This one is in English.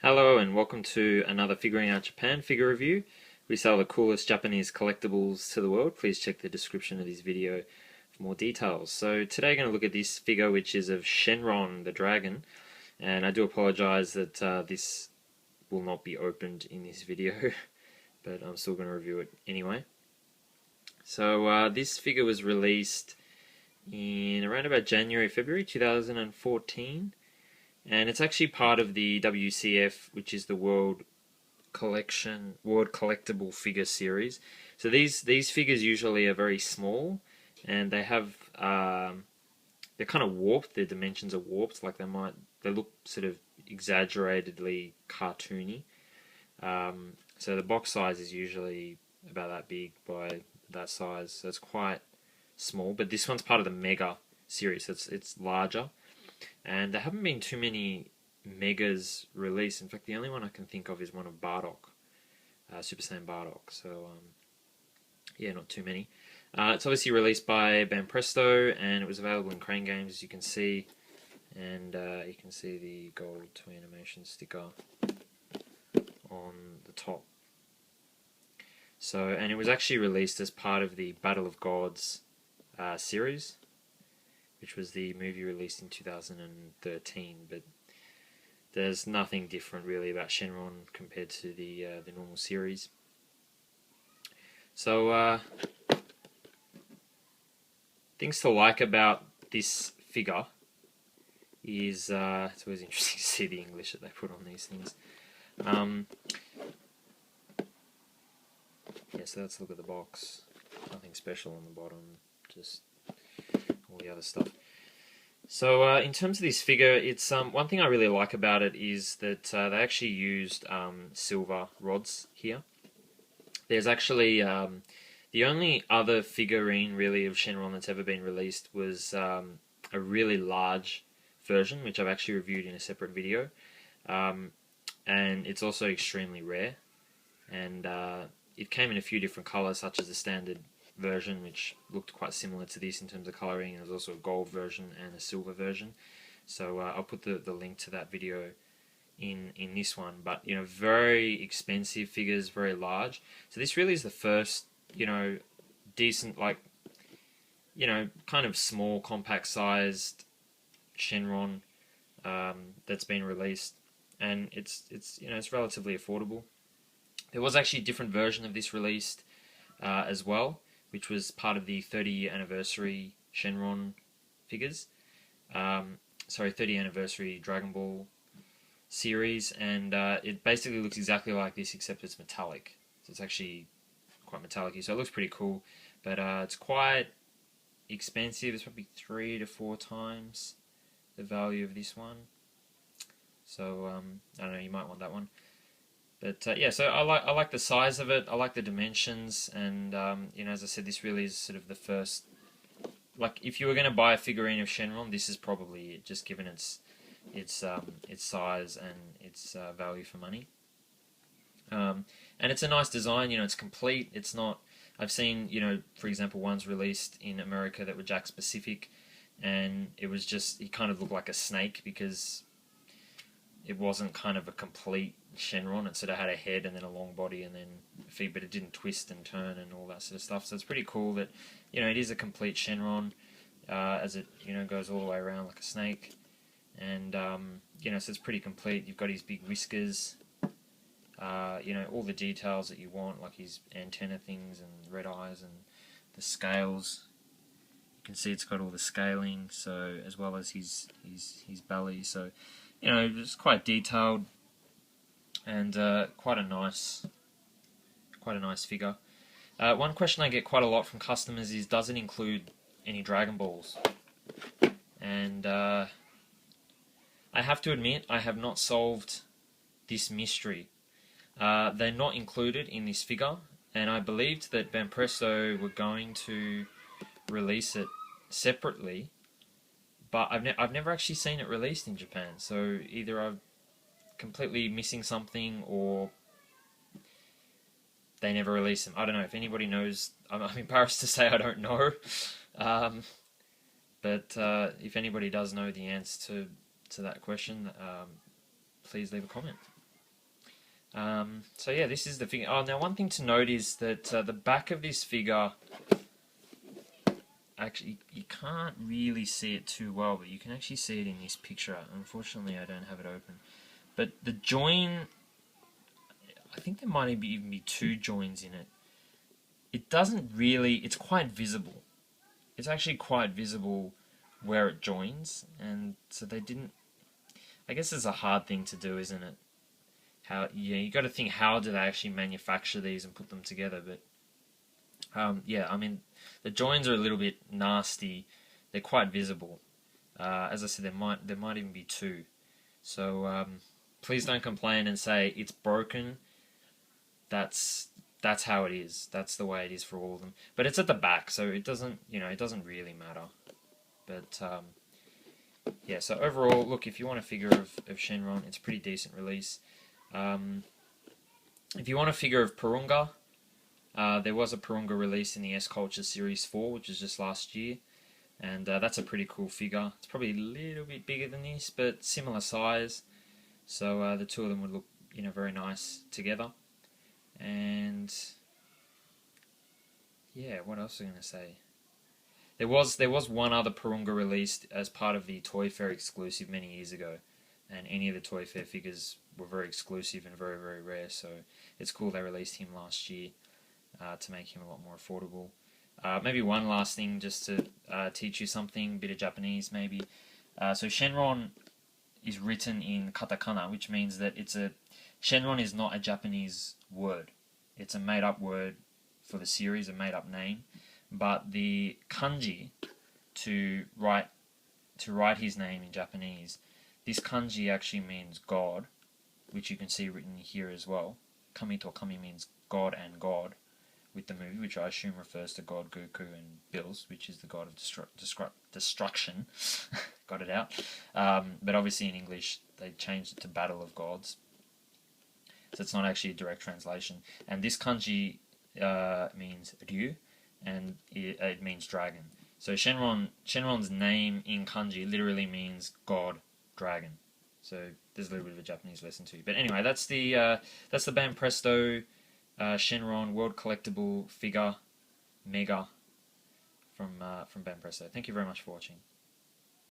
Hello and welcome to another Figuring Out Japan figure review. We sell the coolest Japanese collectibles to the world. Please check the description of this video for more details. So today I'm going to look at this figure, which is of Shenron the dragon, and I do apologize that this will not be opened in this video, but I'm still going to review it anyway. So this figure was released in around about February 2014. And it's actually part of the WCF, which is the World Collectible Figure Series. So these figures usually are very small, and they have they're kind of warped. Their dimensions are warped, like they look sort of exaggeratedly cartoony. So the box size is usually about that big by that size. So it's quite small. But this one's part of the Mega series. So it's larger. And there haven't been too many Megas released. In fact, the only one I can think of is one of Bardock, Super Saiyan Bardock. So, yeah, not too many. It's obviously released by Banpresto, and it was available in Crane Games, as you can see. And you can see the gold toy animation sticker on the top. So, and it was actually released as part of the Battle of Gods series, which was the movie released in 2013, but there's nothing different really about Shenron compared to the normal series. So things to like about this figure is it's always interesting to see the English that they put on these things. Yeah, so let's look at the box. Nothing special on the bottom, just all the other stuff. So in terms of this figure, it's one thing I really like about it is that they actually used silver rods here. There's actually the only other figurine really of Shenron that's ever been released was a really large version, which I've actually reviewed in a separate video, and it's also extremely rare, and it came in a few different colors, such as the standard version, which looked quite similar to this in terms of colouring, and there's also a gold version and a silver version. So I'll put the link to that video in this one. But you know, very expensive figures, very large. So this really is the first, you know, decent, like, you know, kind of small, compact sized Shenron that's been released, and it's you know, it's relatively affordable. There was actually a different version of this released as well, which was part of the 30-year anniversary Shenron figures. 30th anniversary Dragonball series, and it basically looks exactly like this, except it's metallic. So it's actually quite metallic-y, so it looks pretty cool. But it's quite expensive. It's probably 3 to 4 times the value of this one. So I don't know, you might want that one. But yeah, so I like the size of it. I like the dimensions, and you know, as I said, this really is sort of the first. Like, if you were going to buy a figurine of Shenron, this is probably it, just given its size and its value for money. And it's a nice design. You know, it's complete. It's not. I've seen, you know, for example, ones released in America that were Jack specific, and it was just, it kind of looked like a snake because it wasn't kind of a complete Shenron. It sort of had a head and then a long body and then feet, but it didn't twist and turn and all that sort of stuff. So it's pretty cool that, you know, it is a complete Shenron, as it, you know, goes all the way around like a snake. And you know, so it's pretty complete. You've got his big whiskers, you know, all the details that you want, like his antenna things and red eyes and the scales. You can see it's got all the scaling, so as well as his belly. So, you know, it's quite detailed, and quite a nice figure. One question I get quite a lot from customers is, does it include any Dragon Balls? And I have to admit, I have not solved this mystery. They're not included in this figure, and I believed that Banpresto were going to release it separately, but I've never actually seen it released in Japan. So either I'm completely missing something, or they never release them. I don't know. If anybody knows, I'm embarrassed to say I don't know. But if anybody does know the answer to that question, please leave a comment. So yeah, this is the figure. Oh, now one thing to note is that the back of this figure, actually, you can't really see it too well, but you can actually see it in this picture. Unfortunately, I don't have it open. But the join, I think there might even be two joins in it. It doesn't really, it's quite visible. It's actually quite visible where it joins, and so they didn't, I guess it's a hard thing to do, isn't it? How, yeah, you got to think, how do they actually manufacture these and put them together? But yeah, I mean, the joins are a little bit nasty. They're quite visible. As I said, there might even be two. So please don't complain and say it's broken. That's how it is. That's the way it is for all of them. But it's at the back, so it doesn't, it doesn't really matter. But yeah, so overall, look, if you want a figure of Shenron, it's a pretty decent release. If you want a figure of Purunga, there was a Purunga release in the S Culture Series 4, which is just last year, and that's a pretty cool figure. It's probably a little bit bigger than this, but similar size, so the two of them would look, very nice together. And yeah, what else was I going to say? There was one other Purunga released as part of the Toy Fair exclusive many years ago, and any of the Toy Fair figures were very exclusive and very, very rare, so it's cool they released him last year to make him a lot more affordable. Maybe one last thing just to teach you something, bit of Japanese maybe. So Shenron is written in katakana, which means that Shenron is not a Japanese word. It's a made-up word for the series, a made-up name. But the kanji to write his name in Japanese, this kanji actually means God, which you can see written here as well. Kami to Kami means God and God with the movie, which I assume refers to God Goku and Bills, which is the god of destruction. Got it out. But obviously in English they changed it to Battle of Gods. So it's not actually a direct translation. And this kanji means Ryu, and it means dragon. So Shenron's name in kanji literally means God, dragon. So there's a little bit of a Japanese lesson too. But anyway, that's the Banpresto Shenron World Collectible Figure Mega from Banpresto. Thank you very much for watching.